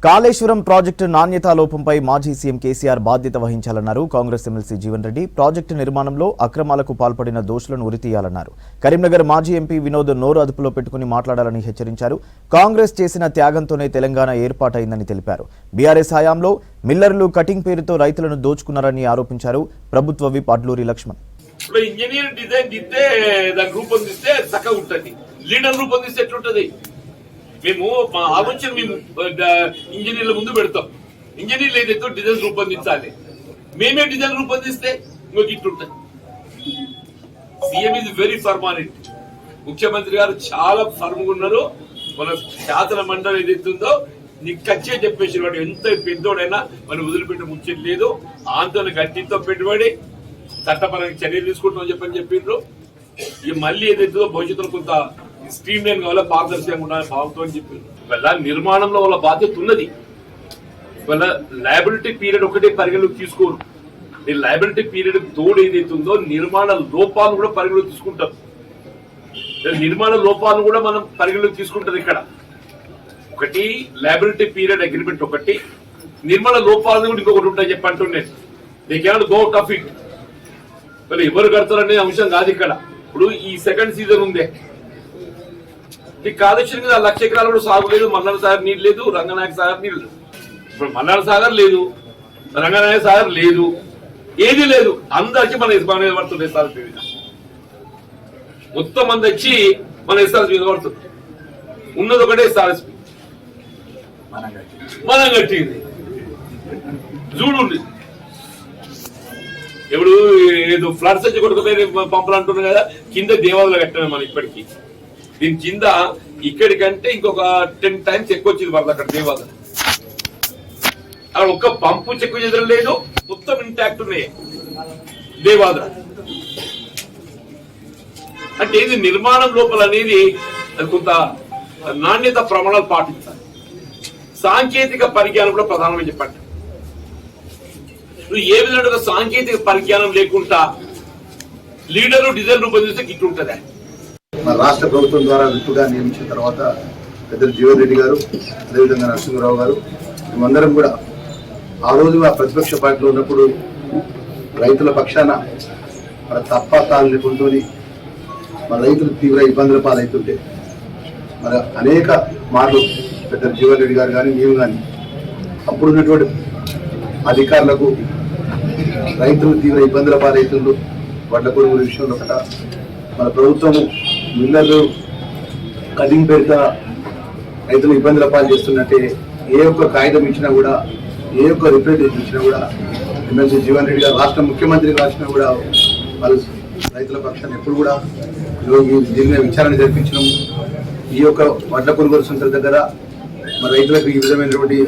Kaleshwaram project నాణ్యతా లోపంపై మాజీ CM KCR బాధ్యత వహించాలన్నారు కాంగ్రెస్ ఎమ్మెల్సీ జీవన్ రెడ్డి. ప్రాజెక్టు నిర్మాణంలో అక్రమాలకు పాల్పడిన దోషులను ఉరితీయాలన్నారు. కరీంనగర్ మాజీ ఎంపీ వినోద్ నోరు అదుపులో పెట్టుకుని మాట్లాడాలని హెచ్చరించారు. కాంగ్రెస్ చేసిన త్యాగంతోనే తెలంగాణ ఏర్పాటైందని తెలిపారు. బీఆర్ఎస్ హయాంలో మిల్లర్లు కటింగ్ పేరుతో రైతులను దోచుకున్నారని ఆరోపించారు. ప్రభుత్వ whip Adluri Laxman. Engineer design ఇస్తే దాన్ని రూపొందిస్తే చక్కగా ఉంటుంది, లీడర్ రూపొందిస్తే ఎట్లుంటది? మేము మా ఆలోచన మేము ఇంజనీర్ల ముందు పెడతాం. ఇంజనీర్లు ఏదైతే డిజైన్ రూపొందించాలి, మేమే డిజైన్ రూపొందిస్తే ఇంకొక ఇట్లుంటది. CM is very firm on it. ముఖ్యమంత్రి గారు చాలా ఫర్మ్ గా ఉన్నారు. మన శాసన మండలి ఏదైతుందో నీకు ఖచ్చితంగా చెప్పేసి వాడు ఎంత పెద్దోడైనా మనం వదిలిపెట్టే ముచ్చట లేదు. ఆందోళన గట్టితో పెట్టుబడి చట్టపరంగా చర్యలు తీసుకుంటామని చెప్పిండ్రు. ఈ మళ్ళీ ఏదైతుందో భవిష్యత్తులో కొంత స్ట్రీమ్ లైన్ కావాలా, పారదర్శకంగా ఉండాలని భావంతో అని చెప్పారు. ఇవాళ నిర్మాణంలో వాళ్ళ బాధ్యత ఉన్నది. ఇవాళ లయబిలిటీ పీరియడ్ ఒకటే పరిగణలోకి తీసుకోరు. ఈ లయబిలిటీ పీరియడ్ తోడు ఏదైతుందో నిర్మాణ లోపాలను కూడా పరిగణలోకి తీసుకుంటారు. నిర్మాణ లోపాలను కూడా మనం పరిగణలోకి తీసుకుంటారు. ఇక్కడ ఒకటి లయబిలిటీ పీరియడ్ అగ్రిమెంట్, ఒకటి నిర్మాణ లోపాలను కూడా ఇంకొకటి ఉంటాయి చెప్పంటున్నాను. They cannot go out of it. మరి ఎవరు కడతారనే అంశం కాదు ఇక్కడ. ఇప్పుడు ఈ సెకండ్ సీజన్ ఉందే, ఈ కాళేశ్వరం మీద 1,00,000 ఎకరాలు కూడా సాగు లేదు. మల్లాడ సాగర్ నీళ్ళు లేదు, రంగనాయక సాగర్ నీళ్ళు లేదు. ఇప్పుడు మల్లాడ సాగర్ లేదు, రంగనాయక సాగర్ లేదు, ఏది లేదు. అందరికి మన ఇస్మాన్ మీద పడుతుంది. ఎస్ఆర్ఎస్ మీద మొత్తం మంది వచ్చి మన ఎస్ఆర్ఎస్ మీద పడుతుంది. ఉన్నది ఒకటే ఎస్ఆర్ఎస్ మనం కట్టింది చూడు. ఇప్పుడు ఏదో ఫ్లడ్స్ వచ్చి కొడుకుపోయి పంపులు అంటున్నారు కదా, కింద దేవాలయాలు కట్టాను మనం ఇప్పటికీ. దీని కింద ఇక్కడికంటే ఇంకొక 10 times ఎక్కువ వచ్చింది వరద అక్కడ దేవాలయం. అక్కడ ఒక్క పంపు చెక్కు చెదరం లేదు, మొత్తం ఇంటాక్ట్ ఉన్నాయి దేవాలయం. అంటే ఇది నిర్మాణం లోపల అనేది కొంత నాణ్యత ప్రమాణాలు పాటించాలి. సాంకేతిక పరిజ్ఞానం కూడా ప్రధానమని చెప్పండి. నువ్వు ఏ విధంగా సాంకేతిక పరిజ్ఞానం లేకుండా లీడరు డిజైన్ రూపొందిస్తే గిట్టుంటుందా? మన రాష్ట్ర ప్రభుత్వం ద్వారా విప్పుగా నియమించిన తర్వాత పెద్దలు జీవన్ రెడ్డి గారు, అదేవిధంగా నరసింహరావు గారు, మేమందరం కూడా ఆ రోజు ఆ ప్రతిపక్ష పార్టీలో ఉన్నప్పుడు రైతుల పక్షాన మన తప్పతాలని పొందుకొని మన రైతులు తీవ్ర ఇబ్బందుల పాలవుతుంటే మన అనేక మార్లు పెద్దలు జీవన్ రెడ్డి గారు కానీ మేము కానీ అప్పుడున్నటువంటి అధికారులకు రైతులు తీవ్ర ఇబ్బందుల పాలవుతుండ్రు. వడ్ల కొనుగోలు విషయంలో ఒకట మన ప్రభుత్వము మిల్లర్లు కటింగ్ పేరుతో రైతులు ఇబ్బందుల పాలు చేస్తున్నట్టే ఏ ఒక్క కాగితం ఇచ్చినా కూడా, ఏ ఒక్క రిప్రజెంటేషన్ ఇచ్చినా కూడా ఎమ్మెల్సీ జీవన్ రెడ్డి గారు రాష్ట్ర ముఖ్యమంత్రి రాసినా కూడా వాళ్ళు రైతుల పక్షాన్ని ఎప్పుడు కూడా దీని మీద విచారణ జరిపించడం. ఈ యొక్క వడ్ల కొనుగోలు సెంటర్ దగ్గర మన రైతులకు ఈ విధమైనటువంటి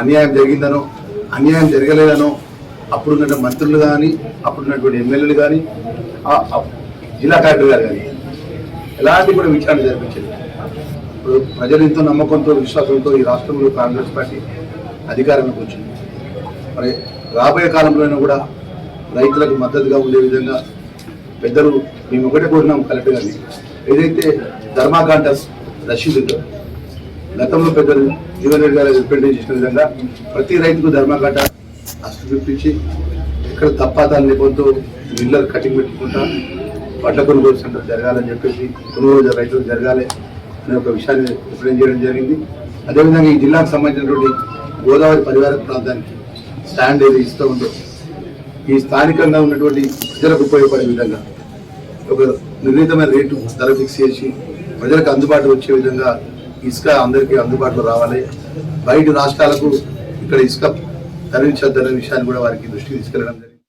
అన్యాయం జరిగిందనో, అన్యాయం జరగలేదనో అప్పుడున్న మంత్రులు కానీ, అప్పుడున్నటువంటి ఎమ్మెల్యేలు కానీ, జిల్లా కలెక్టర్ గారు కానీ ఎలాంటి కూడా విచారణ జరిపించింది. ఇప్పుడు ప్రజలు ఎంతో నమ్మకంతో, విశ్వాసంతో ఈ రాష్ట్రంలో కాంగ్రెస్ పార్టీ అధికారంలోకి వచ్చింది. మరి రాబోయే కాలంలోనూ కూడా రైతులకు మద్దతుగా ఉండే విధంగా పెద్దలు మేము ఒకటే కోరినాం కలెక్టర్ గారిని. ఏదైతే ధర్మాకాంటస్ రషీదులో గతంలో పెద్దలు జీవన్ రెడ్డి గారు రిప్రజెంట్ చేసిన విధంగా ప్రతి రైతుకు ధర్మాకాంట అస్టు చూపించి ఎక్కడ తప్పాతాలు లేకపోతే మిల్లర్ కటింగ్ పెట్టుకుంటా వడ్ల కొనుగోలు సెంటర్ జరగాలని చెప్పేసి, కొనుగోలు రైతులు జరగాలి అనే ఒక విషయాన్ని రిప్రజెంట్ చేయడం జరిగింది. అదేవిధంగా ఈ జిల్లాకు సంబంధించినటువంటి గోదావరి పరివార ప్రాంతానికి స్టాండ్ ఏది ఇస్తూ ఉందో ఈ స్థానికంగా ఉన్నటువంటి ప్రజలకు ఉపయోగపడే విధంగా ఒక నిర్ణీతమైన రేటు ధర ఫిక్స్ చేసి ప్రజలకు అందుబాటులో వచ్చే విధంగా ఇసుక అందరికీ అందుబాటులో రావాలి. బయట రాష్ట్రాలకు ఇక్కడ ఇసుక తరలించద్దనే విషయాన్ని కూడా వారికి దృష్టికి తీసుకెళ్లడం